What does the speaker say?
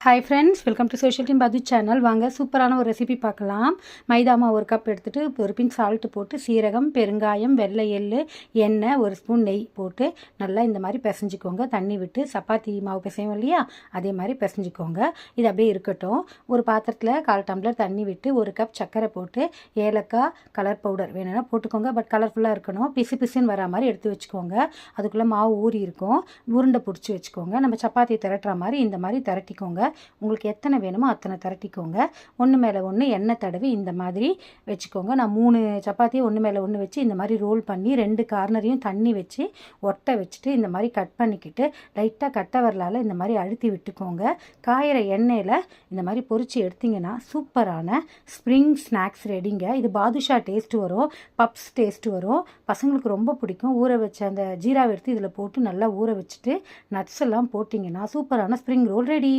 Hi friends, welcome to social team பது channel. வாங்க சூப்பரான ஒரு ரெசிபி பார்க்கலாம். மைதா மாவு ஒரு கப் எடுத்துகிட்டு ஒரு பின் சால்ட்டு போட்டு சீரகம், பெருங்காயம், வெள்ளை எள்ளு, எண்ணெய், ஒரு ஸ்பூன் நெய் போட்டு நல்லா இந்த மாதிரி பிசைஞ்சிக்கோங்க. தண்ணி விட்டு சப்பாத்தி மாவு பிசையும் இல்லையா, அதே மாதிரி பிசைஞ்சிக்கோங்க. இது அப்படியே இருக்கட்டும். ஒரு பாத்திரத்தில் 1/4 டம்ளர் தண்ணி விட்டு ஒரு கப் சர்க்கரை போட்டு ஏலக்காய், கலர் பவுடர் வேணும்னா போட்டுக்கோங்க. பட் கலர்ஃபுல்லாக இருக்கணும். பிசு பிசுன்னு வரா மாதிரி எடுத்து வச்சுக்கோங்க. அதுக்குள்ளே மாவு ஊறி இருக்கும். உருண்டை பிடிச்சி வச்சுக்கோங்க. நம்ம சப்பாத்தி திரட்டுற மாதிரி இந்த மாதிரி திரட்டிக்கோங்க. உங்களுக்கு எத்தனை வேணுமோ அத்தனை திரட்டிக்கோங்க. ஒன்று மேலே ஒன்று எண்ணெய் தடவி இந்த மாதிரி வச்சுக்கோங்க. நான் 3 சப்பாத்தியை ஒன்று மேலே ஒன்று வச்சு இந்த மாதிரி ரோல் பண்ணி 2 கார்னரையும் தண்ணி வச்சு ஒட்டை வச்சுட்டு இந்த மாதிரி கட் பண்ணிக்கிட்டு லைட்டாக கட்டை வரலால் இந்த மாதிரி அழுத்தி விட்டுக்கோங்க. காயிற எண்ணெயில் இந்த மாதிரி பொரிச்சு எடுத்திங்கன்னா சூப்பரான ஸ்ப்ரிங் ஸ்நாக்ஸ் ரெடிங்க. இது பாதுஷா டேஸ்ட்டு வரும், பப்ஸ் டேஸ்ட்டு வரும். பசங்களுக்கு ரொம்ப பிடிக்கும். ஊற வச்ச அந்த ஜீராவை எடுத்து இதில் போட்டு நல்லா ஊற வச்சுட்டு நட்ஸ் எல்லாம் போட்டிங்கன்னா சூப்பரான ஸ்ப்ரிங் ரோல் ரெடி.